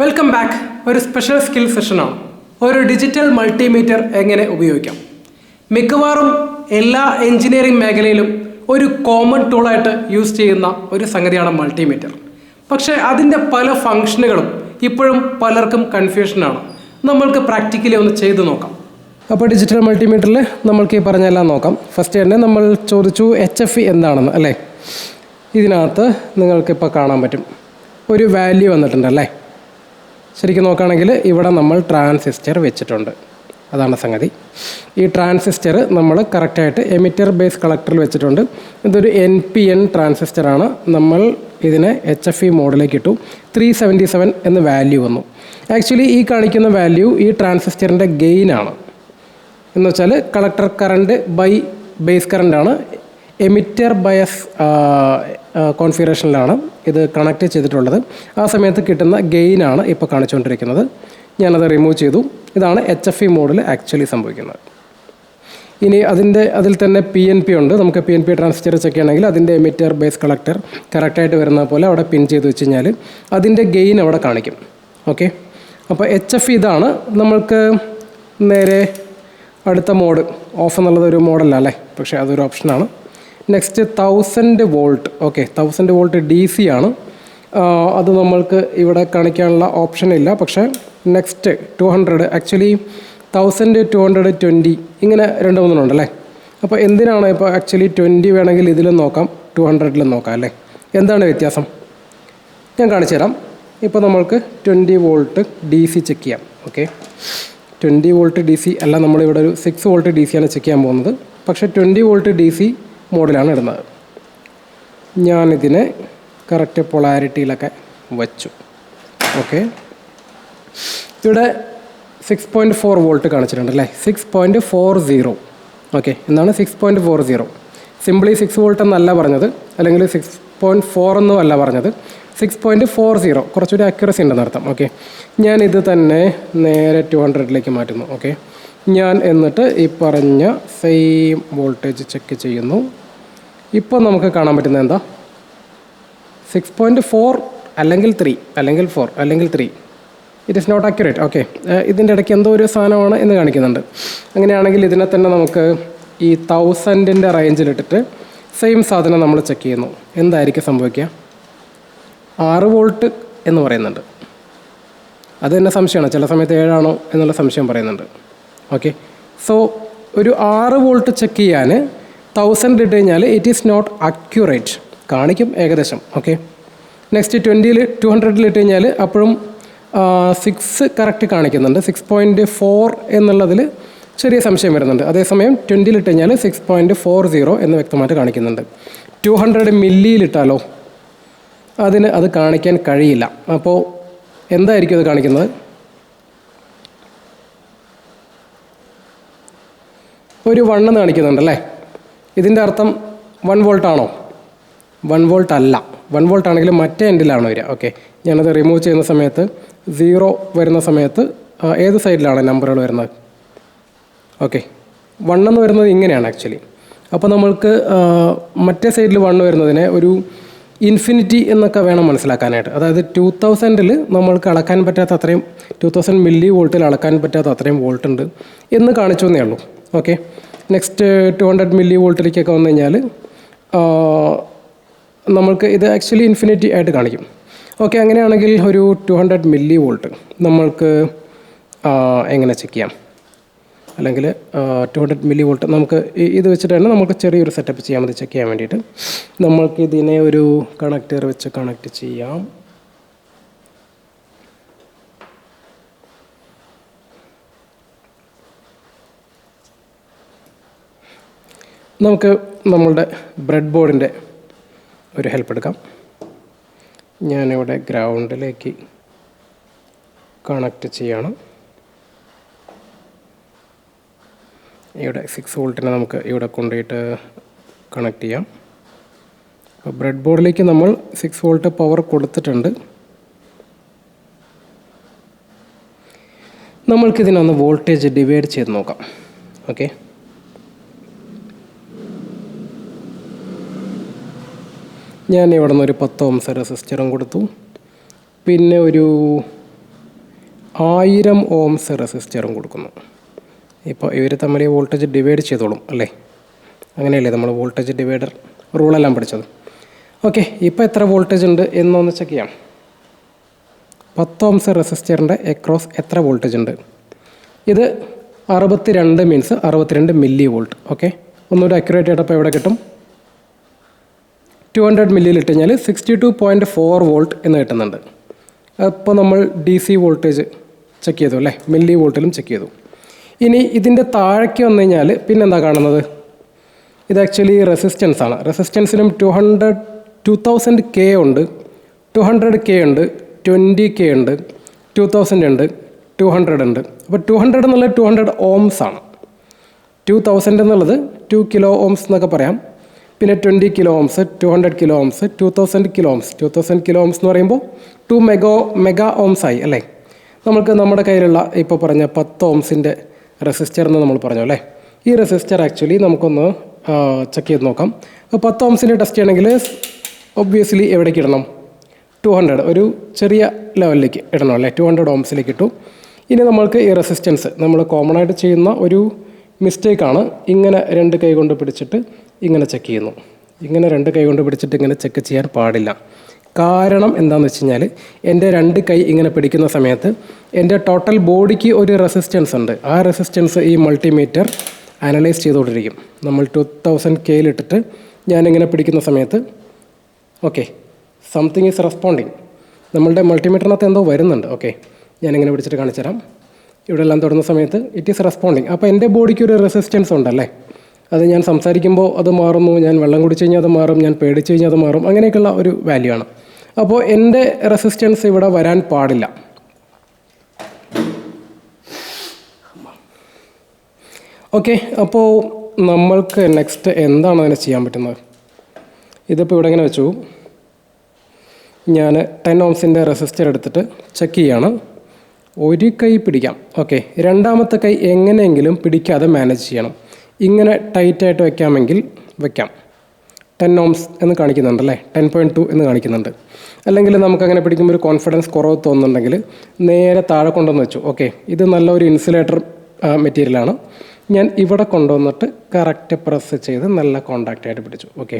Welcome back. ഒരു special skill സെഷനാണ്. ഒരു digital multimeter എങ്ങനെ ഉപയോഗിക്കാം. മിക്കവാറും എല്ലാ എഞ്ചിനീയറിംഗ് മേഖലയിലും ഒരു കോമൺ ടൂളായിട്ട് യൂസ് ചെയ്യുന്ന ഒരു സംഗതിയാണ് മൾട്ടിമീറ്റർ. പക്ഷേ അതിൻ്റെ പല ഫങ്ഷനുകളും ഇപ്പോഴും പലർക്കും കൺഫ്യൂഷനാണ്. നമ്മൾക്ക് പ്രാക്ടിക്കലി ഒന്ന് ചെയ്തു നോക്കാം. അപ്പോൾ ഡിജിറ്റൽ മൾട്ടിമീറ്ററിൽ നമ്മൾക്ക് ഈ പറഞ്ഞെല്ലാം നോക്കാം. ഫസ്റ്റ് തന്നെ നമ്മൾ ചോദിച്ചു HFE എന്താണെന്ന് അല്ലേ. ഇതിനകത്ത് നിങ്ങൾക്കിപ്പോൾ കാണാൻ പറ്റും ഒരു വാല്യൂ വന്നിട്ടുണ്ടല്ലേ. ശരിക്കും നോക്കുകയാണെങ്കിൽ ഇവിടെ നമ്മൾ ട്രാൻസിസ്റ്റർ വെച്ചിട്ടുണ്ട്. അതാണ് സംഗതി. ഈ ട്രാൻസിസ്റ്റർ നമ്മൾ കറക്റ്റായിട്ട് എമിറ്റർ ബേസ് കളക്ടറിൽ വെച്ചിട്ടുണ്ട്. ഇതൊരു NPN ട്രാൻസിസ്റ്ററാണ്. നമ്മൾ ഇതിനെ HFE മോഡിലേക്ക് ഇട്ടു. 377 എന്ന് വാല്യൂ വന്നു. ആക്ച്വലി ഈ കാണിക്കുന്ന വാല്യൂ ഈ ട്രാൻസിസ്റ്ററിൻ്റെ ഗെയിനാണ്. എന്ന് വെച്ചാൽ കളക്ടർ കറണ്ട് ബൈ ബേസ് കറണ്ടാണ്. എമിറ്റർ ബയസ് കോൺഫിഗറേഷനിലാണ് ഇത് കണക്ട് ചെയ്തിട്ടുള്ളത്. ആ സമയത്ത് കിട്ടുന്ന ഗെയിനാണ് ഇപ്പോൾ കാണിച്ചുകൊണ്ടിരിക്കുന്നത്. ഞാനത് റിമൂവ് ചെയ്തു. ഇതാണ് HFE മോഡിൽ ആക്ച്വലി സംഭവിക്കുന്നത്. ഇനി അതിൽ തന്നെ PNP ഉണ്ട്. നമുക്ക് PNP ട്രാൻസിസ്റ്റർ ചെക്ക് ചെയ്യണമെങ്കിൽ അതിൻ്റെ എമിറ്റർ ബേസ് കളക്ടർ കറക്റ്റായിട്ട് വരുന്ന പോലെ അവിടെ പിൻ ചെയ്ത് വെച്ച് കഴിഞ്ഞാൽ അതിൻ്റെ ഗെയിൻ അവിടെ കാണിക്കും. ഓക്കെ, അപ്പോൾ HFE ഇതാണ്. നമ്മൾക്ക് നേരെ അടുത്ത മോഡ് ഓഫ് എന്നുള്ളത് ഒരു മോഡല്ല അല്ലേ, പക്ഷേ അതൊരു ഓപ്ഷനാണ്. Next 1000 volt. Okay, 1000 volt DC ആണ്. അത് നമ്മൾക്ക് ഇവിടെ കാണിക്കാനുള്ള ഓപ്ഷൻ ഇല്ല. പക്ഷേ നെക്സ്റ്റ് 200, ആക്ച്വലി 1000, 220 ഇങ്ങനെ 2-3 ഉണ്ടല്ലേ. അപ്പോൾ എന്തിനാണ് ഇപ്പോൾ ആക്ച്വലി 20 വേണമെങ്കിൽ ഇതിലും നോക്കാം, 200ലും നോക്കാം അല്ലേ. എന്താണ് വ്യത്യാസം ഞാൻ കാണിച്ചു തരാം. ഇപ്പോൾ നമ്മൾക്ക് 20 വോൾട്ട് DC ചെക്ക് ചെയ്യാം. ഓക്കെ, 20 വോൾട്ട് DC അല്ല, നമ്മളിവിടെ ഒരു 6 വോൾട്ട് DC ആണ് ചെക്ക് ചെയ്യാൻ പോകുന്നത്. പക്ഷേ 20 വോൾട്ട് DC മോഡിലാണ് ഇടുന്നത്. ഞാനിതിനെ കറക്റ്റ് പൊളാരിറ്റിയിലൊക്കെ വച്ചു. ഓക്കെ, ഇവിടെ 6.4 വോൾട്ട് കാണിച്ചിട്ടുണ്ട് അല്ലേ. 6.40. ഓക്കെ, എന്താണ് 6.40? സിംപ്ലി 6 വോൾട്ട് എന്നല്ല പറഞ്ഞത്, അല്ലെങ്കിൽ 6.4 എന്നും അല്ല പറഞ്ഞത്. 6.40 കുറച്ചുകൂടി അക്യുറസി ഉണ്ടെന്നർത്ഥം. ഓക്കെ, ഞാനിത് തന്നെ നേരെ 200ലേക്ക് മാറ്റുന്നു. ഓക്കെ, ഞാൻ എന്നിട്ട് ഈ പറഞ്ഞ സെയിം വോൾട്ടേജ് ചെക്ക് ചെയ്യുന്നു. ഇപ്പോൾ നമുക്ക് കാണാൻ പറ്റുന്നത് എന്താ, 6.4 അല്ലെങ്കിൽ 3 അല്ലെങ്കിൽ 4 അല്ലെങ്കിൽ 3. It is not accurate. Okay, ഇതിൻ്റെ ഇടയ്ക്ക് എന്തോ ഒരു സാധനമാണ് എന്ന് കാണിക്കുന്നുണ്ട്. അങ്ങനെയാണെങ്കിൽ ഇതിനെ തന്നെ നമുക്ക് ഈ 1000ൻ്റെ റേഞ്ചിലിട്ടിട്ട് സെയിം സാധനം നമ്മൾ ചെക്ക് ചെയ്യുന്നു. എന്തായിരിക്കും സംഭവിക്കുക? 6 വോൾട്ട് എന്ന് പറയുന്നുണ്ട്. അത് തന്നെ സംശയമാണ്. ചില സമയത്ത് 7 ആണോ എന്നുള്ള സംശയം പറയുന്നുണ്ട്. ഓക്കെ, സോ ഒരു 6 വോൾട്ട് ചെക്ക് ചെയ്യാൻ 1000 ഇട്ട് കഴിഞ്ഞാൽ ഇറ്റ് ഈസ് നോട്ട് അക്യുറേറ്റ് കാണിക്കും ഏകദേശം. ഓക്കെ, നെക്സ്റ്റ് 200ൽ ഇട്ട് കഴിഞ്ഞാൽ അപ്പോഴും 6 കറക്റ്റ് കാണിക്കുന്നുണ്ട്. 6.4 എന്നുള്ളതിൽ ചെറിയ സംശയം വരുന്നുണ്ട്. അതേസമയം 20ൽ ഇട്ട് കഴിഞ്ഞാൽ 6.40 എന്ന് വ്യക്തമായിട്ട് കാണിക്കുന്നുണ്ട്. 200 മില്ലിയിലിട്ടാലോ അത് കാണിക്കാൻ കഴിയില്ല. അപ്പോൾ എന്തായിരിക്കും അത് കാണിക്കുന്നത്? ഒരു 1 എന്ന് കാണിക്കുന്നുണ്ടല്ലേ. ഇതിൻ്റെ അർത്ഥം 1 വോൾട്ട് ആണോ? 1 വോൾട്ട് അല്ല. 1 വോൾട്ട് ആണെങ്കിൽ മറ്റേ എൻഡിലാണ് വരിക. ഓക്കെ, ഞാനത് റിമൂവ് ചെയ്യുന്ന സമയത്ത് 0 വരുന്ന സമയത്ത് ഏത് സൈഡിലാണ് നമ്പറുകൾ വരുന്നത്? ഓക്കെ, 1 എന്ന് വരുന്നത് ഇങ്ങനെയാണ് ആക്ച്വലി. അപ്പോൾ നമ്മൾക്ക് മറ്റേ സൈഡിൽ 1 വരുന്നതിനെ ഒരു ഇൻഫിനിറ്റി എന്നൊക്കെ വേണം മനസ്സിലാക്കാനായിട്ട്. അതായത് 2000ൽ നമ്മൾക്ക് അളക്കാൻ പറ്റാത്ത അത്രയും 2000 മില്ലി വോൾട്ടിൽ അളക്കാൻ പറ്റാത്ത അത്രയും വോൾട്ട് ഉണ്ട് എന്ന് കാണിച്ചു എന്നേ ഉള്ളൂ. ഓക്കെ, നെക്സ്റ്റ് 200 മില്ലി വോൾട്ടിലേക്കൊക്കെ വന്നു കഴിഞ്ഞാൽ നമ്മൾക്ക് ഇത് ആക്ച്വലി ഇൻഫിനിറ്റി ആയിട്ട് കാണിക്കും. ഓക്കെ, അങ്ങനെയാണെങ്കിൽ ഒരു 200 മില്ലി വോൾട്ട് നമ്മൾക്ക് എങ്ങനെ ചെക്ക് ചെയ്യാം? അല്ലെങ്കിൽ 200 മില്ലി വോൾട്ട് നമുക്ക് ഇത് വെച്ചിട്ട് തന്നെ നമുക്ക് ചെറിയൊരു സെറ്റപ്പ് ചെയ്യാൻ മതി ചെക്ക് ചെയ്യാൻ വേണ്ടിയിട്ട്. നമ്മൾക്ക് ഇതിനെ ഒരു കണക്ടർ വെച്ച് കണക്ട് ചെയ്യാം. നമുക്ക് നമ്മളുടെ ബ്രെഡ് ബോർഡിൻ്റെ ഒരു ഹെൽപ്പ് എടുക്കാം. ഞാനിവിടെ ഗ്രൗണ്ടിലേക്ക് കണക്ട് ചെയ്യണം. ഇവിടെ 6 വോൾട്ടിനെ നമുക്ക് ഇവിടെ കൊണ്ടുപോയിട്ട് കണക്ട് ചെയ്യാം. അപ്പോൾ ബ്രെഡ് ബോർഡിലേക്ക് നമ്മൾ 6 വോൾട്ട് പവർ കൊടുത്തിട്ടുണ്ട്. നമ്മൾക്കിതിനൊന്ന് വോൾട്ടേജ് ഡിവൈഡ് ചെയ്ത് നോക്കാം. ഓക്കെ, ഞാൻ ഇവിടെ നിന്ന് ഒരു 10 ഓംസ് റെസിസ്റ്ററും കൊടുത്തു. പിന്നെ ഒരു 1000 ഓംസ് റെസിസ്റ്ററും കൊടുക്കുന്നു. ഇപ്പോൾ ഇവർ തമ്മിൽ ഈ വോൾട്ടേജ് ഡിവൈഡ് ചെയ്തോളും അല്ലേ? അങ്ങനെയല്ലേ നമ്മൾ വോൾട്ടേജ് ഡിവൈഡർ റൂളെല്ലാം പഠിച്ചത്. ഓക്കെ, ഇപ്പോൾ എത്ര വോൾട്ടേജ് ഉണ്ട് എന്നൊന്ന് ചെക്ക് ചെയ്യാം. 10 ഓംസ് റെസിസ്റ്ററിൻ്റെ അക്രോസ് എത്ര വോൾട്ടേജ് ഉണ്ട്? ഇത് 62 മീൻസ് 62 മില്ലി വോൾട്ട്. ഓക്കെ, ഒന്നുകൂടി അക്യുറേറ്റ് ആയിട്ടപ്പോൾ എവിടെ കിട്ടും? 200 മില്ലിയിൽ ഇട്ട് കഴിഞ്ഞാൽ 62.4 വോൾട്ട് എന്ന് കിട്ടുന്നുണ്ട്. അപ്പോൾ നമ്മൾ ഡി സി വോൾട്ടേജ് ചെക്ക് ചെയ്തു അല്ലേ? മില്ലി വോൾട്ടിലും ചെക്ക് ചെയ്തു. ഇനി ഇതിൻ്റെ താഴേക്ക് വന്നു കഴിഞ്ഞാൽ പിന്നെന്താ കാണുന്നത്? ഇത് ആക്ച്വലി റെസിസ്റ്റൻസ് ആണ്. റെസിസ്റ്റൻസിനും 2000 കെ ഉണ്ട്, 200 കെ ഉണ്ട്, 20 കെ ഉണ്ട്, 2000 ഉണ്ട്, 200 ഉണ്ട്. അപ്പോൾ 200 എന്നുള്ളത് 200 ഓംസ് ആണ്. 2000 എന്നുള്ളത് 2 കിലോ ഓംസ് എന്നൊക്കെ പറയാം. പിന്നെ 20 kilo ohms, 200 kilo ohms, 2000 kilo ohms. 2000 kilo ohms എന്ന് പറയുമ്പോൾ 2 മെഗാ ഓംസ് ആയി അല്ലേ? നമുക്ക് നമ്മുടെ കയ്യിലുള്ള ഇപ്പോൾ പറഞ്ഞ 10 ഓംസിൻ്റെ റെസിസ്റ്റർ എന്ന് നമ്മൾ പറഞ്ഞു അല്ലേ? ഈ റെസിസ്റ്റർ ആക്ച്വലി നമുക്കൊന്ന് ചെക്ക് ചെയ്ത് നോക്കാം. അപ്പോൾ 10 ഓംസിൻ്റെ ടെസ്റ്റ് ചെയ്യണമെങ്കിൽ ഒബ്വിയസ്ലി എവിടേക്ക് ഇടണം? 200 ഒരു ചെറിയ ലെവലിലേക്ക് ഇടണം അല്ലേ? 200 ഓംസിലേക്ക് ഇട്ടു. ഇനി നമ്മൾക്ക് ഈ റെസിസ്റ്റൻസ് നമ്മൾ കോമൺ ആയിട്ട് ചെയ്യുന്ന ഒരു മിസ്റ്റേക്കാണ്. ഇങ്ങനെ 2 കൈ കൊണ്ട് പിടിച്ചിട്ട് ഇങ്ങനെ ചെക്ക് ചെയ്യുന്നു. ഇങ്ങനെ 2 കൈ കൊണ്ട് പിടിച്ചിട്ട് ഇങ്ങനെ ചെക്ക് ചെയ്യാൻ പാടില്ല. കാരണം എന്താണെന്ന് വെച്ച് കഴിഞ്ഞാൽ എൻ്റെ 2 കൈ ഇങ്ങനെ പിടിക്കുന്ന സമയത്ത് എൻ്റെ ടോട്ടൽ ബോഡിക്ക് ഒരു റെസിസ്റ്റൻസ് ഉണ്ട്. ആ റെസിസ്റ്റൻസ് ഈ മൾട്ടിമീറ്റർ അനലൈസ് ചെയ്തുകൊണ്ടിരിക്കും. നമ്മൾ 2000 കെയിലിട്ടിട്ട് ഞാനിങ്ങനെ പിടിക്കുന്ന സമയത്ത് ഓക്കെ, സംതിങ് ഈസ് റെസ്പോണ്ടിങ്. നമ്മളുടെ മൾട്ടിമീറ്ററിനകത്ത് എന്തോ വരുന്നുണ്ട്. ഓക്കെ, ഞാനിങ്ങനെ പിടിച്ചിട്ട് കാണിച്ചു തരാം. ഇവിടെ എല്ലാം തൊടുന്ന സമയത്ത് ഇറ്റ് ഈസ് റെസ്പോണ്ടിങ്. അപ്പോൾ എൻ്റെ ബോഡിക്ക് ഒരു റെസിസ്റ്റൻസ് ഉണ്ടല്ലേ? അത് ഞാൻ സംസാരിക്കുമ്പോൾ അത് മാറുന്നു, ഞാൻ വെള്ളം കുടിച്ച് കഴിഞ്ഞാൽ അത് മാറും, ഞാൻ പേടിച്ച് കഴിഞ്ഞാൽ അത് മാറും, അങ്ങനെയൊക്കെയുള്ള ഒരു വാല്യൂ ആണ്. അപ്പോൾ എൻ്റെ റെസിസ്റ്റൻസ് ഇവിടെ വരാൻ പാടില്ല. ഓക്കെ, അപ്പോൾ നമ്മൾക്ക് നെക്സ്റ്റ് എന്താണ് അതിന് ചെയ്യാൻ പറ്റുന്നത്? ഇതിപ്പോൾ ഇവിടെ ഇങ്ങനെ വെച്ചു. ഞാൻ 10 ഓംസിൻ്റെ റെസിസ്റ്റർ എടുത്തിട്ട് ചെക്ക് ചെയ്യാണ്. ഒരു കൈ പിടിക്കാം. ഓക്കെ, രണ്ടാമത്തെ കൈ എങ്ങനെയെങ്കിലും പിടിക്കാതെ മാനേജ് ചെയ്യണം. ഇങ്ങനെ ടൈറ്റായിട്ട് വയ്ക്കാമെങ്കിൽ വയ്ക്കാം. 10 ഓംസ് എന്ന് കാണിക്കുന്നുണ്ടല്ലേ? 10.2 എന്ന് കാണിക്കുന്നുണ്ട്. അല്ലെങ്കിൽ നമുക്കങ്ങനെ പിടിക്കുമ്പോൾ ഒരു കോൺഫിഡൻസ് കുറവ് തോന്നുന്നുണ്ടെങ്കിൽ നേരെ താഴെ കൊണ്ടുവന്ന് വെച്ചു. ഓക്കെ, ഇത് നല്ലൊരു ഇൻസുലേറ്റർ മെറ്റീരിയലാണ്. ഞാൻ ഇവിടെ കൊണ്ടുവന്നിട്ട് കറക്റ്റ് പ്രസ് ചെയ്ത് നല്ല കോണ്ടാക്റ്റായിട്ട് പിടിച്ചു. ഓക്കെ,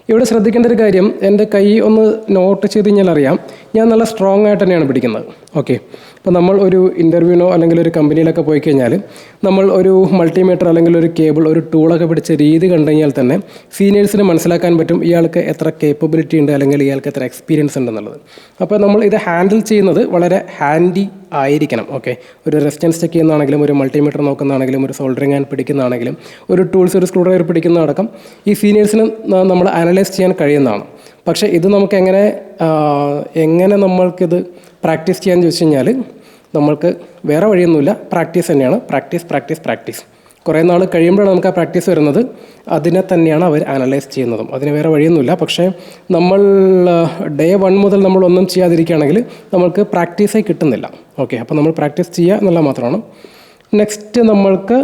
ഇവിടെ ശ്രദ്ധിക്കേണ്ട ഒരു കാര്യം, എൻ്റെ കൈ ഒന്ന് നോട്ട് ചെയ്ത് കഴിഞ്ഞാൽ അറിയാം ഞാൻ നല്ല സ്ട്രോങ് ആയിട്ട് തന്നെയാണ് പിടിക്കുന്നത്. ഓക്കെ, ഇപ്പോൾ നമ്മൾ ഒരു ഇൻ്റർവ്യൂവിനോ അല്ലെങ്കിൽ ഒരു കമ്പനിയിലൊക്കെ പോയി കഴിഞ്ഞാൽ നമ്മൾ ഒരു മൾട്ടിമീറ്റർ അല്ലെങ്കിൽ ഒരു കേബിൾ, ഒരു ടൂളൊക്കെ പിടിച്ച രീതി കണ്ടു കഴിഞ്ഞാൽ തന്നെ സീനിയേഴ്സിന് മനസ്സിലാക്കാൻ പറ്റും ഇയാൾക്ക് എത്ര കേപ്പബിലിറ്റി ഉണ്ട് അല്ലെങ്കിൽ ഇയാൾക്ക് എത്ര എക്സ്പീരിയൻസ് ഉണ്ടെന്നുള്ളത്. അപ്പോൾ നമ്മൾ ഇത് ഹാൻഡിൽ ചെയ്യുന്നത് വളരെ ഹാൻഡി ആയിരിക്കണം. ഓക്കെ, ഒരു റെസിസ്റ്റൻസ് ചെക്ക് ചെയ്യുന്നതാണെങ്കിലും, ഒരു മൾട്ടിമീറ്റർ നോക്കുന്നതാണെങ്കിലും, ഒരു സോൾഡറിങ് ആൻഡ് പിടിക്കുന്നതാണെങ്കിലും, ഒരു ടൂൾസ്, ഒരു സ്ക്രൂ ഡ്രൈവർ പിടിക്കുന്നതടക്കം ഈ സീനിയേഴ്സിന് നമ്മൾ അനലൈസ് ചെയ്യാൻ കഴിയുന്നതാണ്. പക്ഷേ ഇത് നമുക്ക് എങ്ങനെ നമ്മൾക്കിത് പ്രാക്ടീസ് ചെയ്യാൻ ചോദിച്ചു കഴിഞ്ഞാൽ നമ്മൾക്ക് വേറെ വഴിയൊന്നുമില്ല, പ്രാക്ടീസ് തന്നെയാണ്. പ്രാക്ടീസ് കുറേ നാൾ കഴിയുമ്പോഴാണ് നമുക്ക് ആ പ്രാക്ടീസ് വരുന്നത്. അതിനെ തന്നെയാണ് അവർ അനലൈസ് ചെയ്യുന്നതും. അതിന് വേറെ വഴിയൊന്നുമില്ല. പക്ഷേ നമ്മൾ ഡേ 1 മുതൽ നമ്മളൊന്നും ചെയ്യാതിരിക്കുകയാണെങ്കിൽ നമ്മൾക്ക് പ്രാക്ടീസായി കിട്ടുന്നില്ല. ഓക്കെ, അപ്പോൾ നമ്മൾ പ്രാക്ടീസ് ചെയ്യുക എന്നുള്ള മാത്രമാണ്. നെക്സ്റ്റ് നമ്മൾക്ക്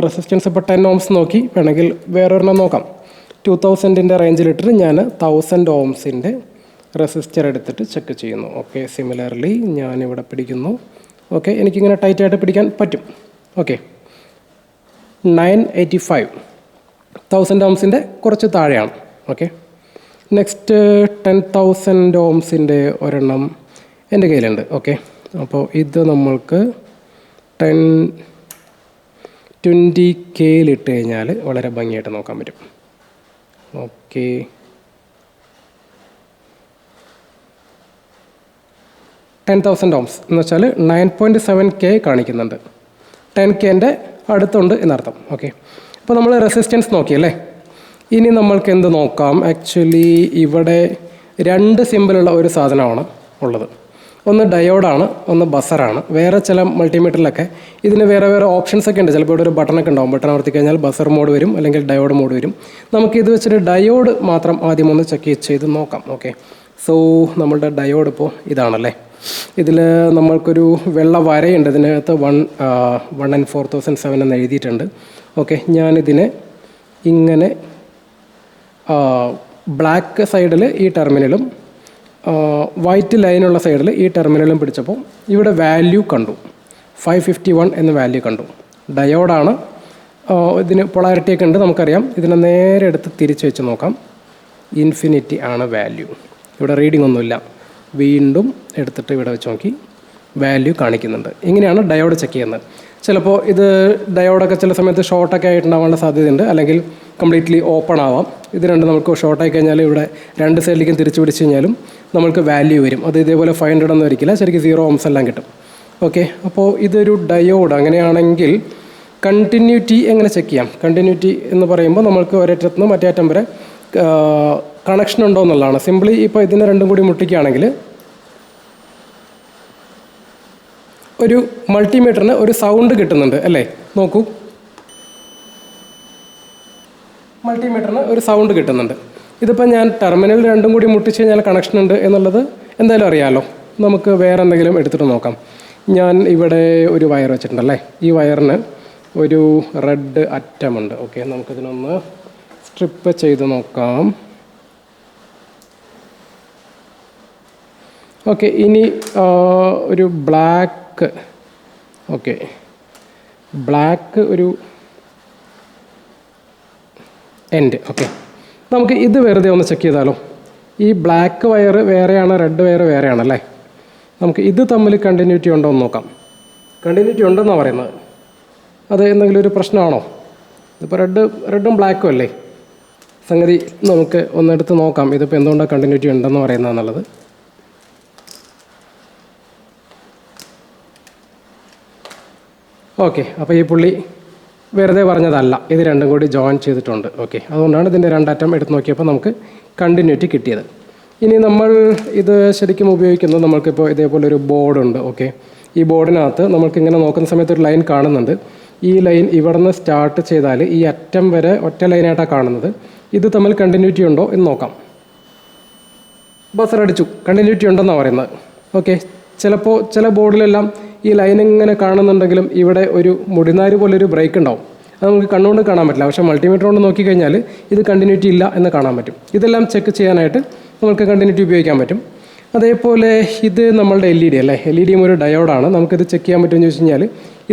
റെസിസ്റ്റൻസ് ഇപ്പോൾ 10 ഓംസ് നോക്കി, വേണമെങ്കിൽ വേറൊരെണ്ണം നോക്കാം. 2000-ൻ്റെ റേഞ്ചിലിട്ടിട്ട് ഞാൻ 1000 ഓംസിൻ്റെ റെസിസ്റ്റർ എടുത്തിട്ട് ചെക്ക് ചെയ്യുന്നു. ഓക്കെ, സിമിലർലി ഞാനിവിടെ പിടിക്കുന്നു. ഓക്കെ, എനിക്കിങ്ങനെ ടൈറ്റായിട്ട് പിടിക്കാൻ പറ്റും. ഓക്കെ, 985 1000 ഓംസിൻ്റെ കുറച്ച് താഴെയാണ്. ഓക്കെ, നെക്സ്റ്റ് 10,000 ഓംസിൻ്റെ ഒരെണ്ണം എൻ്റെ കയ്യിലുണ്ട്. ഓക്കെ, അപ്പോൾ ഇത് നമ്മൾക്ക് 20 കെയിലിട്ട് കഴിഞ്ഞാൽ വളരെ ഭംഗിയായിട്ട് നോക്കാൻ പറ്റും. ഓക്കെ, 10,000 ഓംസ് എന്ന് വെച്ചാൽ 9.7 കെ കാണിക്കുന്നുണ്ട്. 10 കെൻ്റെ അടുത്തുണ്ട് എന്നർത്ഥം. ഓക്കെ, അപ്പോൾ നമ്മൾ റെസിസ്റ്റൻസ് നോക്കിയല്ലേ? ഇനി നമ്മൾക്ക് എന്ത് നോക്കാം? ആക്ച്വലി ഇവിടെ 2 സിമ്പിളുള്ള ഒരു സാധനമാണ് ഉള്ളത്. ഒന്ന് ഡയോഡാണ്, ഒന്ന് ബസറാണ്. വേറെ ചില മൾട്ടിമീറ്ററിലൊക്കെ ഇതിന് വേറെ ഓപ്ഷൻസ് ഒക്കെ ഉണ്ട്. ചിലപ്പോൾ ഇവിടെ ഒരു ബട്ടണൊക്കെ ഉണ്ടാവും. ബട്ടൺ അമർത്തി കഴിഞ്ഞാൽ ബസർ മോഡ് വരും, അല്ലെങ്കിൽ ഡയോഡ് മോഡ് വരും. നമുക്കിത് വെച്ചിട്ട് ഡയോഡ് മാത്രം ആദ്യം ഒന്ന് ചെക്ക് ചെയ്ത് നോക്കാം. ഓക്കെ, സോ നമ്മളുടെ ഡയോഡ് ഇപ്പോൾ ഇതാണല്ലേ. ഇതിൽ നമ്മൾക്കൊരു വെള്ള വരയുണ്ട്. ഇതിനകത്ത് 1N4007 എന്ന് എഴുതിയിട്ടുണ്ട്. ഓക്കെ, ഞാനിതിനെ ഇങ്ങനെ ബ്ലാക്ക് സൈഡിൽ ഈ ടെർമിനലും വൈറ്റ് ലൈനുള്ള സൈഡിൽ ഈ ടെർമിനലും പിടിച്ചപ്പോൾ ഇവിടെ വാല്യൂ കണ്ടു, 551 എന്ന വാല്യൂ കണ്ടു. ഡയോഡാണ്, ഇതിന് പൊളാരിറ്റിയൊക്കെ ഉണ്ട് നമുക്കറിയാം. ഇതിനെ നേരെ എടുത്ത് തിരിച്ച് വെച്ച് നോക്കാം. ഇൻഫിനിറ്റി ആണ് വാല്യൂ. ഇവിടെ റീഡിംഗ് ഒന്നുമില്ല. വീണ്ടും എടുത്തിട്ട് ഇവിടെ വെച്ച് നോക്കി വാല്യൂ കാണിക്കുന്നുണ്ട്. ഇങ്ങനെയാണ് ഡയോഡ് ചെക്ക് ചെയ്യുന്നത്. ചിലപ്പോൾ ഇത് ഡയോഡൊക്കെ ചില സമയത്ത് ഷോർട്ടൊക്കെ ആയിട്ടുണ്ടാവാനുള്ള സാധ്യതയുണ്ട്, അല്ലെങ്കിൽ കംപ്ലീറ്റ്ലി ഓപ്പൺ ആവാം. ഇത് രണ്ട് നമുക്ക് ഷോർട്ടായി കഴിഞ്ഞാൽ ഇവിടെ രണ്ട് സൈഡിലേക്കും തിരിച്ചു പിടിച്ച് കഴിഞ്ഞാലും നമുക്ക് വാല്യൂ വരും. അത് ഇതേപോലെ 500 ഒന്നും ഒരിക്കില്ല, ശരിക്കും 0 ohms എല്ലാം കിട്ടും. ഓക്കെ, അപ്പോൾ ഇതൊരു ഡയോഡ്. അങ്ങനെയാണെങ്കിൽ കണ്ടിന്യൂറ്റി എങ്ങനെ ചെക്ക് ചെയ്യാം? കണ്ടിന്യൂറ്റി എന്ന് പറയുമ്പോൾ നമുക്ക് ഒരറ്റത്ത് നിന്ന് മറ്റേ അറ്റം വരെ കണക്ഷൻ ഉണ്ടോ എന്നുള്ളതാണ്. സിംപ്ലി ഇപ്പോൾ ഇതിനെ രണ്ടും കൂടി മുട്ടിക്കുകയാണെങ്കിൽ ഒരു മൾട്ടിമീറ്ററിന് ഒരു സൗണ്ട് കിട്ടുന്നുണ്ട് അല്ലേ? നോക്കൂ, മൾട്ടിമീറ്ററിന് ഒരു സൗണ്ട് കിട്ടുന്നുണ്ട്. ഇതിപ്പോൾ ഞാൻ ടെർമിനൽ രണ്ടും കൂടി മുട്ടിച്ച് കഴിഞ്ഞാൽ കണക്ഷൻ ഉണ്ട് എന്നുള്ളത് എന്തായാലും അറിയാമല്ലോ. നമുക്ക് വേറെ എന്തെങ്കിലും എടുത്തിട്ട് നോക്കാം. ഞാൻ ഇവിടെ ഒരു വയർ വെച്ചിട്ടുണ്ടല്ലേ, ഈ വയറിന് ഒരു റെഡ് അറ്റമുണ്ട്. ഓക്കെ, നമുക്കിതിനൊന്ന് സ്ട്രിപ്പ് ചെയ്ത് നോക്കാം. ഓക്കെ, ഇനി ഒരു ബ്ലാക്ക്, ഓക്കെ ബ്ലാക്ക് ഒരു എൻഡ്. ഓക്കെ, നമുക്ക് ഇത് വെറുതെ ഒന്ന് ചെക്ക് ചെയ്താലോ. ഈ ബ്ലാക്ക് വയർ വേറെയാണ്, റെഡ് വയർ വേറെയാണല്ലേ. നമുക്ക് ഇത് തമ്മിൽ കണ്ടിന്യൂറ്റി ഉണ്ടോ എന്ന് നോക്കാം. കണ്ടിന്യൂറ്റി ഉണ്ടെന്നാണ് പറയുന്നത്. അത് എന്തെങ്കിലും ഒരു പ്രശ്നമാണോ? ഇപ്പോൾ റെഡും ബ്ലാക്കും അല്ലേ സംഗതി. നമുക്ക് ഒന്നെടുത്ത് നോക്കാം ഇതിപ്പോൾ എന്തുകൊണ്ടാണ് കണ്ടിന്യൂറ്റി ഉണ്ടെന്ന് പറയുന്നതെന്നുള്ളത്. ഓക്കെ, അപ്പോൾ ഈ പുള്ളി വെറുതെ പറഞ്ഞതല്ല, ഇത് രണ്ടും കൂടി ജോയിൻ ചെയ്തിട്ടുണ്ട്. ഓക്കെ, അതുകൊണ്ടാണ് ഇതിൻ്റെ രണ്ടറ്റം എടുത്ത് നോക്കിയപ്പോൾ നമുക്ക് കണ്ടിന്യൂറ്റി കിട്ടിയത്. ഇനി നമ്മൾ ഇത് ശരിക്കും ഉപയോഗിക്കുന്നത്, നമ്മൾക്കിപ്പോൾ ഇതേപോലെ ഒരു ബോർഡുണ്ട്. ഓക്കെ, ഈ ബോർഡിനകത്ത് നമ്മൾക്കിങ്ങനെ നോക്കുന്ന സമയത്ത് ഒരു ലൈൻ കാണുന്നുണ്ട്. ഈ ലൈൻ ഇവിടെ നിന്ന് സ്റ്റാർട്ട് ചെയ്താൽ ഈ അറ്റം വരെ ഒറ്റ ലൈനായിട്ടാണ് കാണുന്നത്. ഇത് തമ്മിൽ കണ്ടിന്യൂറ്റി ഉണ്ടോ എന്ന് നോക്കാം. ബസർ അടിച്ചു, കണ്ടിന്യൂറ്റി ഉണ്ടെന്നാണ് പറയുന്നത്. ഓക്കെ, ചിലപ്പോൾ ചില ബോർഡിലെല്ലാം ഈ ലൈൻ ഇങ്ങനെ കാണുന്നുണ്ടെങ്കിലും ഇവിടെ ഒരു മുടിനാര് പോലെ ഒരു ബ്രേക്ക് ഉണ്ടാവും. അത് നമുക്ക് കണ്ണുകൊണ്ട് കാണാൻ പറ്റില്ല. പക്ഷേ മൾട്ടിമീറ്റർ കൊണ്ട് നോക്കിക്കഴിഞ്ഞാൽ ഇത് കണ്ടിന്യൂറ്റി ഇല്ല എന്ന് കാണാൻ പറ്റും. ഇതെല്ലാം ചെക്ക് ചെയ്യാനായിട്ട് നമുക്ക് കണ്ടിന്യൂറ്റി ഉപയോഗിക്കാൻ പറ്റും. അതേപോലെ ഇത് നമ്മളുടെ LED അല്ലേ, LED ഒരു ഡയോഡാണ്. നമുക്കിത് ചെക്ക് ചെയ്യാൻ പറ്റുമെന്ന് ചോദിച്ചു കഴിഞ്ഞാൽ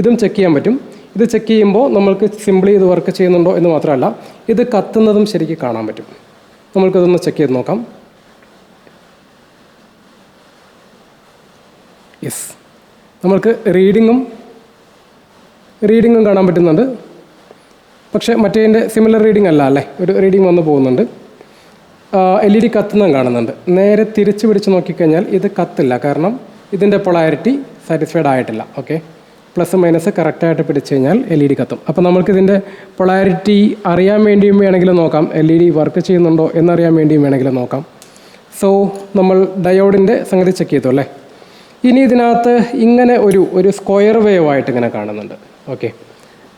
ഇതും ചെക്ക് ചെയ്യാൻ പറ്റും. ഇത് ചെക്ക് ചെയ്യുമ്പോൾ നമ്മൾക്ക് സിംപ്ലി ഇത് വർക്ക് ചെയ്യുന്നുണ്ടോ എന്ന് മാത്രമല്ല, ഇത് കത്തുന്നതും ശരിക്കും കാണാൻ പറ്റും. നമ്മൾക്കിതൊന്ന് ചെക്ക് ചെയ്ത് നോക്കാം. യെസ്, നമ്മൾക്ക് റീഡിങ്ങും കാണാൻ പറ്റുന്നുണ്ട്. പക്ഷേ മറ്റേതിൻ്റെ സിമിലർ റീഡിംഗ് അല്ല അല്ലേ, ഒരു റീഡിംഗ് വന്ന് പോകുന്നുണ്ട്. LED കത്തുന്നതും കാണുന്നുണ്ട്. നേരെ തിരിച്ച് പിടിച്ച് നോക്കിക്കഴിഞ്ഞാൽ ഇത് കത്തില്ല, കാരണം ഇതിൻ്റെ പൊളാരിറ്റി സാറ്റിസ്ഫൈഡ് ആയിട്ടില്ല. ഓക്കെ, പ്ലസ് മൈനസ് കറക്റ്റായിട്ട് പിടിച്ച് കഴിഞ്ഞാൽ LED കത്തും. അപ്പോൾ നമ്മൾക്കിതിൻ്റെ പൊളാരിറ്റി അറിയാൻ വേണ്ടിയും വേണമെങ്കിലും നോക്കാം, LED വർക്ക് ചെയ്യുന്നുണ്ടോ എന്നറിയാൻ വേണ്ടിയും വേണമെങ്കിലും നോക്കാം. സോ നമ്മൾ ഡയോഡിൻ്റെ സംഗതി ചെക്ക് ചെയ്തു അല്ലേ. ഇനി ഇതിനകത്ത് ഇങ്ങനെ ഒരു സ്ക്വയർ വേവ് ആയിട്ട് ഇങ്ങനെ കാണുന്നുണ്ട്. ഓക്കെ,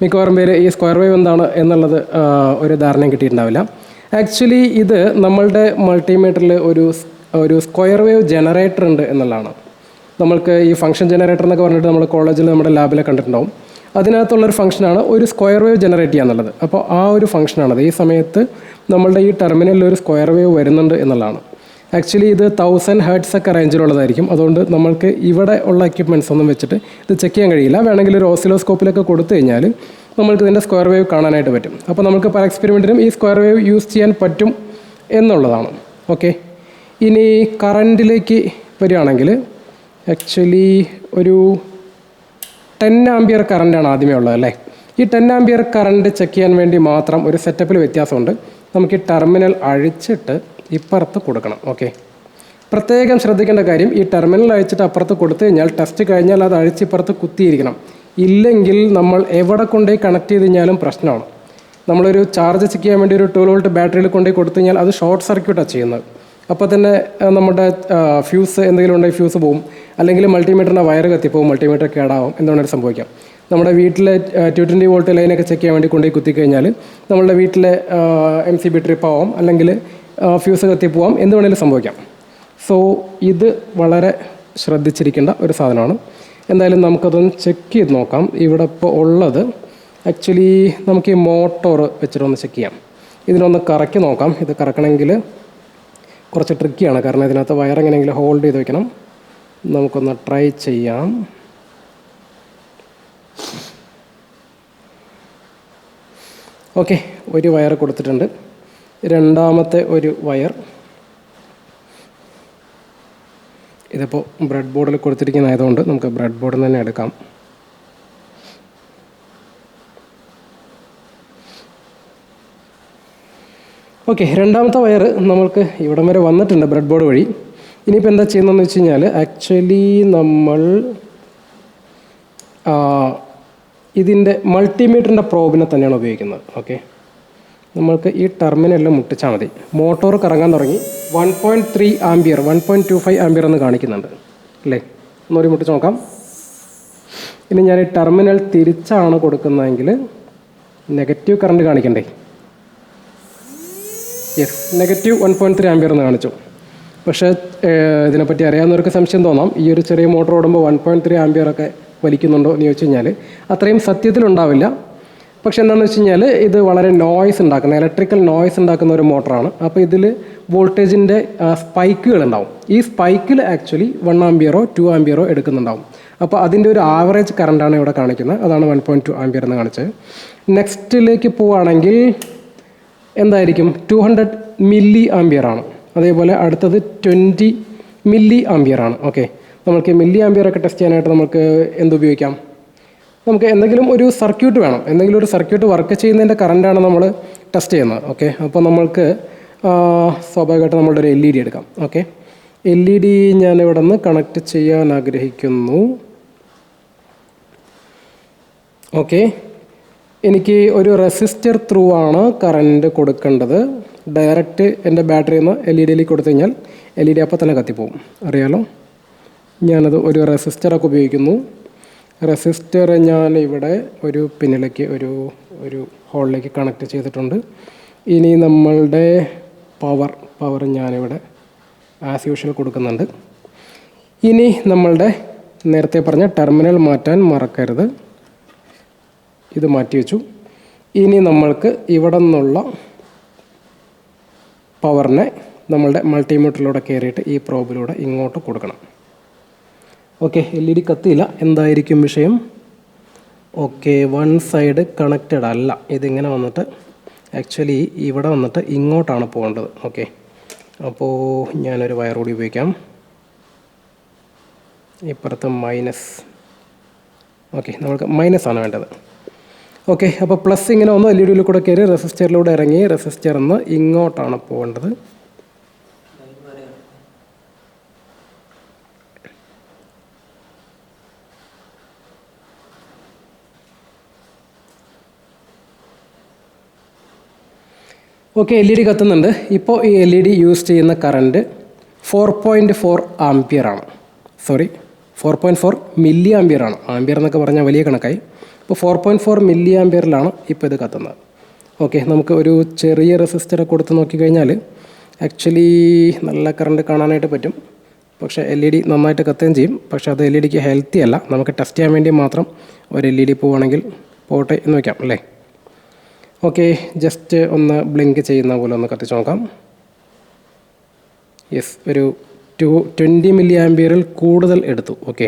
മിക്കവാറും പേര് ഈ സ്ക്വയർ വേവ് എന്താണ് എന്നുള്ളത് ഒരു ധാരണയും കിട്ടിയിട്ടുണ്ടാവില്ല. ആക്ച്വലി ഇത് നമ്മളുടെ മൾട്ടിമീറ്ററിൽ ഒരു സ്ക്വയർ വേവ് ജനറേറ്റർ ഉണ്ട് എന്നുള്ളതാണ്. നമ്മൾക്ക് ഈ ഫംഗ്ഷൻ ജനറേറ്റർ എന്നൊക്കെ പറഞ്ഞിട്ട് നമ്മൾ കോളേജിൽ നമ്മുടെ ലാബിൽ കണ്ടിട്ടുണ്ടാവും. അതിനകത്തുള്ളൊരു ഫംഗ്ഷനാണ് ഒരു സ്ക്വയർ വേവ് ജനറേറ്റ് ചെയ്യുക എന്നുള്ളത്. അപ്പോൾ ആ ഒരു ഫംഗ്ഷനാണത്. ഈ സമയത്ത് നമ്മളുടെ ഈ ടെർമിനലിൽ ഒരു സ്ക്വയർ വേവ് വരുന്നുണ്ട് എന്നുള്ളതാണ്. ആക്ച്വലി ഇത് 1000 Hz ഒക്കെ റേഞ്ചിലുള്ളതായിരിക്കും. അതുകൊണ്ട് നമ്മൾക്ക് ഇവിടെ ഉള്ള എക്യുപ്മെൻറ്റ്സ് ഒന്നും വെച്ചിട്ട് ഇത് ചെക്ക് ചെയ്യാൻ കഴിയില്ല. വേണമെങ്കിൽ ഒരു ഓസിലോസ്കോപ്പിലൊക്കെ കൊടുത്തു കഴിഞ്ഞാൽ നമ്മൾക്ക് ഇതിൻ്റെ സ്ക്വയർ വേവ് കാണാനായിട്ട് പറ്റും. അപ്പോൾ നമുക്ക് പല എക്സ്പെരിമെൻറ്റിനും ഈ സ്ക്വയർ വേവ് യൂസ് ചെയ്യാൻ പറ്റും എന്നുള്ളതാണ്. ഓക്കെ, ഇനി കറൻറ്റിലേക്ക് വരികയാണെങ്കിൽ ആക്ച്വലി ഒരു 10 ആമ്പിയർ കറണ്ടാണ് ആദ്യമേ ഉള്ളത് അല്ലേ. ഈ 10 ആമ്പിയർ കറണ്ട് ചെക്ക് ചെയ്യാൻ വേണ്ടി മാത്രം ഒരു സെറ്റപ്പിൽ വ്യത്യാസമുണ്ട്. നമുക്ക് ഈ ടെർമിനൽ അഴിച്ചിട്ട് ഇപ്പുറത്ത് കൊടുക്കണം. ഓക്കെ, പ്രത്യേകം ശ്രദ്ധിക്കേണ്ട കാര്യം, ഈ ടെർമിനൽ അഴിച്ചിട്ട് അപ്പുറത്ത് കൊടുത്തു കഴിഞ്ഞാൽ ടെസ്റ്റ് കഴിഞ്ഞാൽ അത് അഴിച്ച് ഇപ്പുറത്ത് കുത്തിയിരിക്കണം. ഇല്ലെങ്കിൽ നമ്മൾ എവിടെ കൊണ്ടുപോയി കണക്ട് ചെയ്ത് കഴിഞ്ഞാലും പ്രശ്നമാണ്. നമ്മളൊരു ചാർജ് ചെക്ക് ചെയ്യാൻ വേണ്ടി ഒരു 12 വോൾട്ട് ബാറ്ററിയിൽ കൊണ്ടുപോയി കൊടുത്തു കഴിഞ്ഞാൽ അത് ഷോർട്ട് സർക്യൂട്ടാണ് ചെയ്യുന്നത്. അപ്പോൾ തന്നെ നമ്മുടെ ഫ്യൂസ് എന്തെങ്കിലും ഉണ്ടെങ്കിൽ ഫ്യൂസ് പോവും, അല്ലെങ്കിൽ മൾട്ടിമീറ്ററിൻ്റെ വയർ കത്തിപ്പോവും, മൾട്ടിമീറ്റർ കേടാവും, എന്തുകൊണ്ടും സംഭവിക്കാം. നമ്മുടെ വീട്ടിലെ 220 വോൾട്ട് ലൈനൊക്കെ ചെക്ക് ചെയ്യാൻ വേണ്ടി കൊണ്ടുപോയി കുത്തിക്കഴിഞ്ഞാൽ നമ്മളുടെ വീട്ടിലെ MCB ട്രിപ്പ് ആവാം, അല്ലെങ്കിൽ ഫ്യൂസ് കത്തിപ്പോവാം, എന്ത് വേണമെങ്കിലും സംഭവിക്കാം. സോ ഇത് വളരെ ശ്രദ്ധിച്ചിരിക്കേണ്ട ഒരു സാധനമാണ്. എന്തായാലും നമുക്കതൊന്ന് ചെക്ക് ചെയ്ത് നോക്കാം. ഇവിടെ ഇപ്പോൾ ഉള്ളത് ആക്ച്വലി നമുക്ക് ഈ മോട്ടോർ വെച്ചിട്ടൊന്ന് ചെക്ക് ചെയ്യാം. ഇതിനൊന്ന് കറക്കി നോക്കാം. ഇത് കറക്കണമെങ്കിൽ കുറച്ച് ട്രിക്കിയാണ്, കാരണം ഇതിനകത്ത് വയർ എങ്ങനെയെങ്കിലും ഹോൾഡ് ചെയ്ത് വെക്കണം. നമുക്കൊന്ന് ട്രൈ ചെയ്യാം. ഓക്കെ, ഒരു വയർ കൊടുത്തിട്ടുണ്ട്. രണ്ടാമത്തെ ഒരു വയർ ഇതിപ്പോൾ ബ്രെഡ് ബോർഡിൽ കൊടുത്തിരിക്കുന്നതായതുകൊണ്ട് നമുക്ക് ബ്രെഡ് ബോർഡിൽ തന്നെ എടുക്കാം. ഓക്കെ, രണ്ടാമത്തെ വയർ നമ്മൾക്ക് ഇവിടം വരെ വന്നിട്ടുണ്ട് ബ്രെഡ് ബോർഡ് വഴി. ഇനിയിപ്പോൾ എന്താ ചെയ്യുന്നതെന്ന് വെച്ച് കഴിഞ്ഞാൽ, ആക്ച്വലി നമ്മൾ ഇതിൻ്റെ മൾട്ടിമീറ്ററിൻ്റെ പ്രോബിനെ തന്നെയാണ് ഉപയോഗിക്കുന്നത്. ഓക്കെ, നമ്മൾക്ക് ഈ ടെർമിനെല്ലാം മുട്ടിച്ചാൽ മതി. മോട്ടോർ കറങ്ങാൻ തുടങ്ങി. 1.3 ആംബിയർ 1.25 ആംബിയർ എന്ന് കാണിക്കുന്നുണ്ട് അല്ലേ? ഒന്നൊരു മുട്ടിച്ച് നോക്കാം. ഇനി ഞാൻ ഈ ടെർമിനൽ തിരിച്ചാണ് കൊടുക്കുന്നതെങ്കിൽ നെഗറ്റീവ് കറണ്ട് കാണിക്കണ്ടേ? യെസ്, നെഗറ്റീവ് 1.3 ആംബിയർ എന്ന് കാണിച്ചു. പക്ഷേ ഇതിനെപ്പറ്റി അറിയാവുന്നവർക്ക് സംശയം തോന്നാം, ഈ ഒരു ചെറിയ മോട്ടോർ ഓടുമ്പോൾ 1.3 ആംബിയറൊക്കെ വലിക്കുന്നുണ്ടോ എന്ന് ചോദിച്ചു കഴിഞ്ഞാൽ അത്രയും സത്യത്തിലുണ്ടാവില്ല. പക്ഷെ എന്താണെന്ന് വെച്ച് കഴിഞ്ഞാൽ ഇത് വളരെ നോയ്സ് ഉണ്ടാക്കുന്ന, ഇലക്ട്രിക്കൽ നോയ്സ് ഉണ്ടാക്കുന്ന ഒരു മോട്ടറാണ്. അപ്പോൾ ഇതിൽ വോൾട്ടേജിൻ്റെ സ്പൈക്കുകൾ ഉണ്ടാവും. ഈ സ്പൈക്കിൽ ആക്ച്വലി 1 ആംബിയറോ 2 ആംബിയറോ എടുക്കുന്നുണ്ടാവും. അപ്പോൾ അതിൻ്റെ ഒരു ആവറേജ് കറണ്ടാണ് ഇവിടെ കാണിക്കുന്നത്. അതാണ് 1.2 ആംബിയർ എന്ന് കാണിച്ചത്. നെക്സ്റ്റിലേക്ക് പോവുകയാണെങ്കിൽ എന്തായിരിക്കും? 200 മില്ലി ആംബിയർ ആണ്. അതേപോലെ അടുത്തത് 20 മില്ലി ആംബിയർ ആണ്. ഓക്കെ, നമുക്ക് മില്ലി ആംബിയർ ഒക്കെ ടെസ്റ്റ് ചെയ്യാനായിട്ട് നമുക്ക് എന്തുപയോഗിക്കാം? നമുക്ക് എന്തെങ്കിലും ഒരു സർക്യൂട്ട് വേണം. എന്തെങ്കിലും ഒരു സർക്യൂട്ട് വർക്ക് ചെയ്യുന്നതിൻ്റെ കറണ്ടാണ് നമ്മൾ ടെസ്റ്റ് ചെയ്യുന്നത്. ഓക്കെ, അപ്പോൾ നമ്മൾക്ക് സ്വാഭാവികമായിട്ട് നമ്മളുടെ ഒരു LED എടുക്കാം. ഓക്കെ, LED ഞാൻ ഇവിടെ നിന്ന് കണക്ട് ചെയ്യാൻ ആഗ്രഹിക്കുന്നു. ഓക്കെ, എനിക്ക് ഒരു റെസിസ്റ്റർ ത്രൂ ആണ് കറണ്ട് കൊടുക്കേണ്ടത്. ഡയറക്റ്റ് എൻ്റെ ബാറ്ററിയിൽ നിന്ന് LED കൊടുത്തു കഴിഞ്ഞാൽ LED അപ്പോൾ തന്നെ കത്തിപ്പോവും, അറിയാലോ. ഞാനത് ഒരു റെസിസ്റ്ററൊക്കെ ഉപയോഗിക്കുന്നു. റെസിസ്റ്റർ ഞാൻ ഇവിടെ ഒരു പിന്നിലേക്ക് ഒരു ഹോളിലേക്ക് കണക്ട് ചെയ്തിട്ടുണ്ട്. ഇനി നമ്മളുടെ പവർ ഞാനിവിടെ ആസ് യൂഷ്വൽ കൊടുക്കുന്നുണ്ട്. ഇനി നമ്മളുടെ നേരത്തെ പറഞ്ഞ ടെർമിനൽ മാറ്റാൻ മറക്കരുത്. ഇത് മാറ്റി വെച്ചു. ഇനി നമ്മൾക്ക് ഇവിടെ നിന്നുള്ള പവറിനെ നമ്മളുടെ മൾട്ടിമീറ്ററിലൂടെ കയറിയിട്ട് ഈ പ്രോബിലൂടെ ഇങ്ങോട്ട് കൊടുക്കണം. Okay, LED കത്തിയില്ല. എന്തായിരിക്കും വിഷയം? ഓക്കെ, വൺ സൈഡ് കണക്റ്റഡ് അല്ല. ഇതിങ്ങനെ വന്നിട്ട് ആക്ച്വലി ഇവിടെ വന്നിട്ട് ഇങ്ങോട്ടാണ് പോകേണ്ടത്. ഓക്കെ, അപ്പോൾ ഞാനൊരു വയർ കൂടി ഉപയോഗിക്കാം. ഇപ്പുറത്ത് മൈനസ്. ഓക്കെ, നമുക്ക് മൈനസ് ആണ് വേണ്ടത്. ഓക്കെ, അപ്പോൾ പ്ലസ് ഇങ്ങനെ ഒന്ന് LED കൂടെ കയറി റെസിസ്റ്ററിലൂടെ ഇറങ്ങി റെസിസ്റ്ററിൽ നിന്ന് ഇങ്ങോട്ടാണ് പോകേണ്ടത്. Okay, LED കത്തുന്നുണ്ട്. ഇപ്പോൾ ഈ LED യൂസ് ചെയ്യുന്ന കറണ്ട് 4.4 ആംപിയർ ആണ്. 4.4 മില്ലി ആംപിയർ ആണ്. ആംപിയർ എന്നൊക്കെ പറഞ്ഞാൽ വലിയ കണക്കായി. ഇപ്പോൾ 4.4 മില്ലി ആംപിയറിലാണ് ഇപ്പോൾ ഇത് കത്തുന്നത്. ഓക്കെ, നമുക്ക് ഒരു ചെറിയ റെസിസ്റ്റർ കൊടുത്ത് നോക്കിക്കഴിഞ്ഞാൽ ആക്ച്വലി നല്ല കറണ്ട് കാണാനായിട്ട് പറ്റും. പക്ഷേ LED നന്നായിട്ട് കത്തുകയും ചെയ്യും. പക്ഷേ അത് LEDക്ക് ഹെൽത്തി അല്ല. നമുക്ക് ടെസ്റ്റ് ചെയ്യാൻ വേണ്ടി മാത്രം ഒരു LED പോവുകയാണെങ്കിൽ പോട്ടെ എന്ന് വയ്ക്കാം അല്ലേ? ഓക്കെ, ജസ്റ്റ് ഒന്ന് ബ്ലിങ്ക് ചെയ്യുന്ന പോലെ ഒന്ന് കത്തിച്ച് നോക്കാം. യെസ്, ഒരു 20 മില്ലി ആംപിയറിൽ കൂടുതൽ എടുത്തു. ഓക്കെ,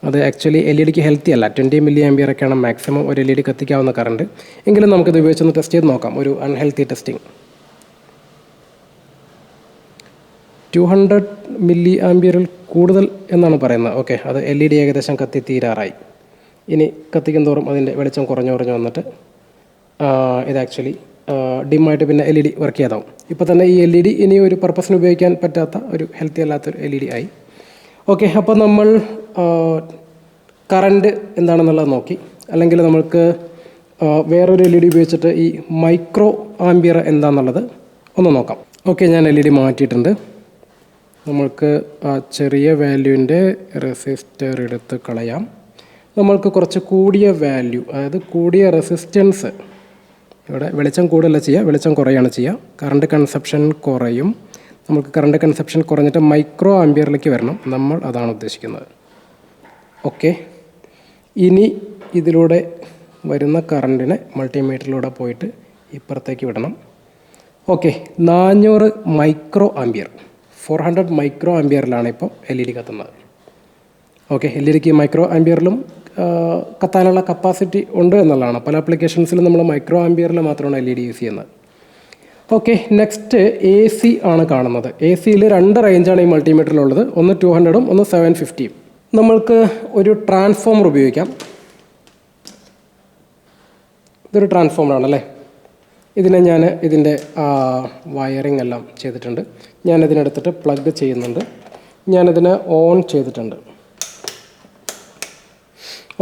അത് ആക്ച്വലി LEDക്ക് ഹെൽത്തി അല്ല. 20 മില്ലി ആംപിയറൊക്കെയാണ് മാക്സിമം ഒരു LED കത്തിക്കാവുന്ന കറണ്ട്. എങ്കിലും നമുക്കിത് ഉപയോഗിച്ചൊന്ന് ടെസ്റ്റ് ചെയ്ത് നോക്കാം. ഒരു അൺഹെൽത്തി ടെസ്റ്റിംഗ്. 200 മില്ലി ആംപിയറിൽ കൂടുതൽ എന്നാണ് പറയുന്നത്. ഓക്കെ, അത് LED ഏകദേശം കത്തി തീരാറായി. ഇനി കത്തിക്കും തോറും അതിൻ്റെ വെളിച്ചം കുറഞ്ഞു വന്നിട്ട് ഇത് ആക്ച്വലി ഡിമ്മായിട്ട് പിന്നെ LED വർക്ക് ചെയ്യാതാവും. ഇപ്പോൾ തന്നെ ഈ LED ഇനി ഒരു പർപ്പസിന് ഉപയോഗിക്കാൻ പറ്റാത്ത ഒരു ഹെൽത്തി അല്ലാത്തൊരു LED ആയി. ഓക്കെ, അപ്പോൾ നമ്മൾ കറണ്ട് എന്താണെന്നുള്ളത് നോക്കി. അല്ലെങ്കിൽ നമ്മൾക്ക് വേറൊരു LED ഉപയോഗിച്ചിട്ട് ഈ മൈക്രോ ആംപിയർ എന്താണെന്നുള്ളത് ഒന്ന് നോക്കാം. ഓക്കെ, ഞാൻ LED മാറ്റിയിട്ടുണ്ട്. നമ്മൾക്ക് ആ ചെറിയ വാല്യൂവിൻ്റെ റെസിസ്റ്റർ എടുത്ത് കളയാം. നമ്മൾക്ക് കുറച്ച് കൂടിയ വാല്യൂ, അതായത് കൂടിയ റെസിസ്റ്റൻസ്, ഇവിടെ വെളിച്ചം കൂടുതലല്ല ചെയ്യുക, വെളിച്ചം കുറയാണ് ചെയ്യുക. കറണ്ട് കൺസപ്ഷൻ കുറയും. നമുക്ക് കറണ്ട് കൺസപ്ഷൻ കുറഞ്ഞിട്ട് മൈക്രോ ആംപിയറിലേക്ക് വരണം. നമ്മൾ അതാണ് ഉദ്ദേശിക്കുന്നത്. ഓക്കെ, ഇനി ഇതിലൂടെ വരുന്ന കറണ്ടിനെ മൾട്ടിമീറ്ററിലൂടെ പോയിട്ട് ഇപ്പുറത്തേക്ക് വിടണം. Okay, 400 micro ampere. 400 മൈക്രോ ആംബിയറിലാണ് ഇപ്പോൾ LED കത്തുന്നത്. ഓക്കെ, LED മൈക്രോ ആംബിയറിലും കത്താനുള്ള കപ്പാസിറ്റി ഉണ്ട് എന്നുള്ളതാണ്. പല ആപ്ലിക്കേഷൻസിലും നമ്മൾ മൈക്രോ ആംബിയറിൽ മാത്രമാണ് LED യൂസ് ചെയ്യുന്നത്. ഓക്കെ, നെക്സ്റ്റ് AC ആണ് കാണുന്നത്. ACയിൽ 2 റേഞ്ചാണ് ഈ മൾട്ടിമീറ്ററിലുള്ളത്. ഒന്ന് 200ഉം ഒന്ന് 750ഉം. നമ്മൾക്ക് ഒരു ട്രാൻസ്ഫോമർ ഉപയോഗിക്കാം. ഇതൊരു ട്രാൻസ്ഫോമറാണല്ലേ. ഞാൻ ഇതിൻ്റെ വയറിംഗ് എല്ലാം ചെയ്തിട്ടുണ്ട്. ഞാനിതിനെടുത്തിട്ട് പ്ലഗ് ചെയ്യുന്നുണ്ട്. ഞാനിതിനെ ഓൺ ചെയ്തിട്ടുണ്ട്.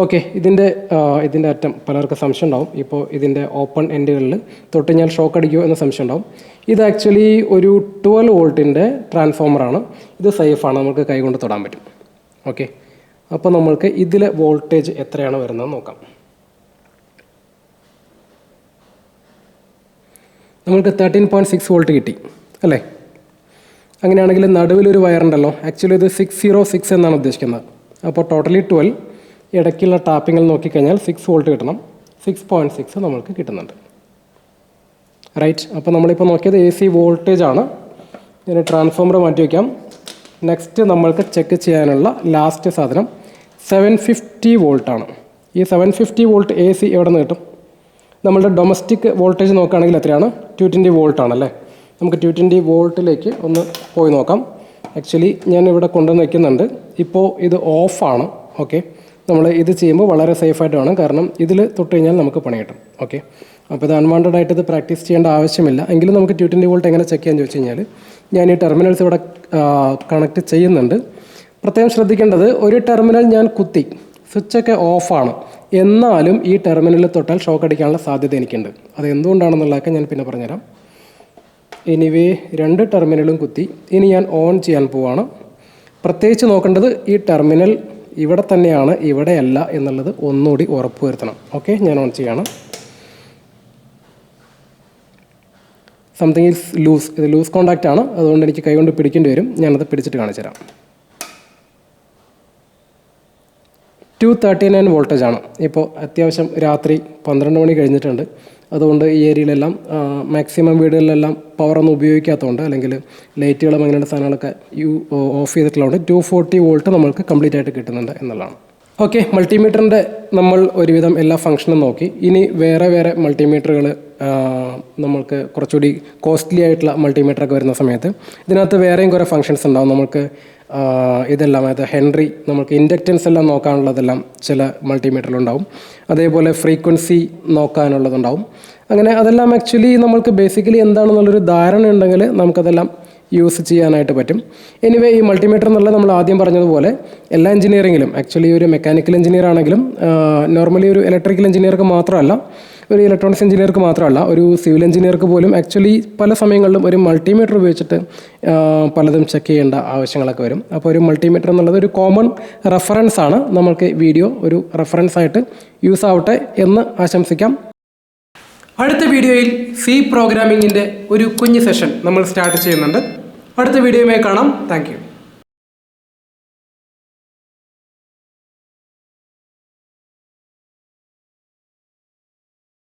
ഓക്കെ, ഇതിൻ്റെ അറ്റം പലർക്ക് സംശയം ഉണ്ടാവും. ഇപ്പോൾ ഇതിൻ്റെ ഓപ്പൺ എൻഡുകളിൽ തൊട്ട് കഴിഞ്ഞാൽ ഷോക്ക് അടിക്കുമോ എന്ന സംശയം ഉണ്ടാവും. ഇത് ആക്ച്വലി ഒരു 12 വോൾട്ടിൻ്റെ ട്രാൻസ്ഫോമറാണ്. ഇത് സേഫാണ്, നമുക്ക് കൈകൊണ്ട് തൊടാൻ പറ്റും. ഓക്കെ, അപ്പോൾ നമ്മൾക്ക് ഇതിലെ വോൾട്ടേജ് എത്രയാണ് വരുന്നത് നോക്കാം. നമ്മൾക്ക് 13.6 വോൾട്ട് കിട്ടി അല്ലേ. അങ്ങനെയാണെങ്കിൽ നടുവിലൊരു വയറുണ്ടല്ലോ. ആക്ച്വലി ഇത് 606 എന്നാണ് ഉദ്ദേശിക്കുന്നത്. അപ്പോൾ ടോട്ടലി 12. ഇടയ്ക്കുള്ള ടാപ്പിങ്ങിൽ നോക്കിക്കഴിഞ്ഞാൽ 6 വോൾട്ട് കിട്ടണം. 6.6 നമ്മൾക്ക് കിട്ടുന്നുണ്ട്. റൈറ്റ്, അപ്പോൾ നമ്മളിപ്പോൾ നോക്കിയത് AC വോൾട്ടേജ് ആണ്. ഞാൻ ട്രാൻസ്ഫോമർ മാറ്റി വയ്ക്കാം. നെക്സ്റ്റ് നമ്മൾക്ക് ചെക്ക് ചെയ്യാനുള്ള ലാസ്റ്റ് സാധനം 750 വോൾട്ടാണ്. ഈ 750 വോൾട്ട് AC എവിടെ നിന്ന് കിട്ടും? നമ്മളുടെ ഡൊമസ്റ്റിക് വോൾട്ടേജ് നോക്കുകയാണെങ്കിൽ എത്രയാണ്? 220 വോൾട്ടാണല്ലേ. നമുക്ക് 220 വോൾട്ടിലേക്ക് ഒന്ന് പോയി നോക്കാം. ആക്ച്വലി ഞാൻ ഇവിടെ കൊണ്ടുവന്ന് വയ്ക്കുന്നുണ്ട്. ഇപ്പോൾ ഇത് ഓഫാണ്. ഓക്കെ, നമ്മൾ ഇത് ചെയ്യുമ്പോൾ വളരെ സേഫായിട്ട് വേണം, കാരണം ഇതിൽ തൊട്ട് കഴിഞ്ഞാൽ നമുക്ക് പണി കിട്ടും. ഓക്കെ, അപ്പോൾ ഇത് അൺവാണ്ടഡ് ആയിട്ട് ഇത് പ്രാക്ടീസ് ചെയ്യേണ്ട ആവശ്യമില്ല. എങ്കിലും നമുക്ക് 220 വോൾട്ട് എങ്ങനെ ചെക്ക് ചെയ്യാൻ ചോദിച്ചു കഴിഞ്ഞാൽ, ഞാൻ ഈ ടെർമിനൽസ് ഇവിടെ കണക്ട് ചെയ്യുന്നുണ്ട്. പ്രത്യേകം ശ്രദ്ധിക്കേണ്ടത്, ഒരു ടെർമിനൽ ഞാൻ കുത്തി, സ്വിച്ചൊക്കെ ഓഫാണ്, എന്നാലും ഈ ടെർമിനലിൽ തൊട്ടാൽ ഷോക്ക് അടിക്കാനുള്ള സാധ്യത എനിക്കുണ്ട്. അത് എന്തുകൊണ്ടാണെന്നുള്ളതൊക്കെ ഞാൻ പിന്നെ പറഞ്ഞുതരാം. എനിവേ 2 ടെർമിനലും കുത്തി. ഇനി ഞാൻ ഓൺ ചെയ്യാൻ പോവാണ്. പ്രത്യേകിച്ച് നോക്കേണ്ടത് ഈ ടെർമിനൽ ഇവിടെ തന്നെയാണ്, ഇവിടെയല്ല എന്നുള്ളത് ഒന്നുകൂടി ഉറപ്പ് വരുത്തണം. ഓക്കെ, ഞാൻ ഓൺ ചെയ്യാണ്. Something is loose. ഇത് ലൂസ് കോണ്ടാക്റ്റ് ആണ്, അതുകൊണ്ട് എനിക്ക് കൈകൊണ്ട് പിടിക്കേണ്ടി വരും. ഞാനത് പിടിച്ചിട്ട് കാണിച്ചു തരാം. 239 വോൾട്ടേജ് ആണ്. ഇപ്പോൾ അത്യാവശ്യം രാത്രി 12 മണി കഴിഞ്ഞിട്ടുണ്ട്. അതുകൊണ്ട് ഈ ഏരിയയിലെല്ലാം മാക്സിമം വീടുകളിലെല്ലാം പവറൊന്നും ഉപയോഗിക്കാത്തതുകൊണ്ട്, അല്ലെങ്കിൽ ലൈറ്റുകളും അങ്ങനെയുള്ള സാധനങ്ങളൊക്കെ ഓഫ് ചെയ്തിട്ടുള്ളതുകൊണ്ട് 240 വോൾട്ട് നമ്മൾക്ക് കംപ്ലീറ്റ് ആയിട്ട് കിട്ടുന്നുണ്ട് എന്നുള്ളതാണ്. ഓക്കെ, മൾട്ടിമീറ്ററിൻ്റെ നമ്മൾ ഒരുവിധം എല്ലാ ഫംഗ്ഷനും നോക്കി. ഇനി വേറെ മൾട്ടിമീറ്ററുകൾ നമ്മൾക്ക് കുറച്ചുകൂടി കോസ്റ്റ്ലി ആയിട്ടുള്ള മൾട്ടിമീറ്ററൊക്കെ വരുന്ന സമയത്ത് ഇതിനകത്ത് വേറെയും കുറേ ഫങ്ഷൻസ് ഉണ്ടാവും. നമുക്ക് ഇതെല്ലാം, അതായത് ഹെൻറി, നമുക്ക് ഇൻഡക്റ്റൻസ് എല്ലാം നോക്കാനുള്ളതെല്ലാം ചില മൾട്ടിമീറ്ററിലുണ്ടാവും. അതേപോലെ ഫ്രീക്വൻസി നോക്കാനുള്ളതുണ്ടാവും. അങ്ങനെ അതെല്ലാം ആക്ച്വലി നമ്മൾക്ക് ബേസിക്കലി എന്താണെന്നുള്ളൊരു ധാരണ ഉണ്ടെങ്കിൽ നമുക്കതെല്ലാം യൂസ് ചെയ്യാനായിട്ട് പറ്റും. എനിവേ, ഈ മൾട്ടിമീറ്റർ എന്നുള്ളത് നമ്മൾ ആദ്യം പറഞ്ഞതുപോലെ എല്ലാ എഞ്ചിനീയറിങ്ങിലും, ആക്ച്വലി ഒരു മെക്കാനിക്കൽ എഞ്ചിനീയർ ആണെങ്കിലും നോർമലി ഒരു ഇലക്ട്രിക്കൽ എഞ്ചിനീയർക്ക് മാത്രമല്ല, ഒരു ഇലക്ട്രോണിക്സ് എഞ്ചിനീയർക്ക് മാത്രമല്ല, ഒരു സിവിൽ എഞ്ചിനീയർക്ക് പോലും ആക്ച്വലി പല സമയങ്ങളിലും ഒരു മൾട്ടിമീറ്റർ ഉപയോഗിച്ചിട്ട് പലതും ചെക്ക് ചെയ്യേണ്ട ആവശ്യങ്ങളൊക്കെ വരും. അപ്പോൾ ഒരു മൾട്ടിമീറ്റർ എന്നുള്ളത് ഒരു കോമൺ റെഫറൻസ് ആണ്. നമ്മൾക്ക് വീഡിയോ ഒരു റെഫറൻസ് ആയിട്ട് യൂസ് ആവട്ടെ എന്ന് ആശംസിക്കാം. അടുത്ത വീഡിയോയിൽ C പ്രോഗ്രാമിങ്ങിൻ്റെ ഒരു കുഞ്ഞ് സെഷൻ നമ്മൾ സ്റ്റാർട്ട് ചെയ്യുന്നുണ്ട്. അടുത്ത വീഡിയോയുമായി കാണാം. Thank you.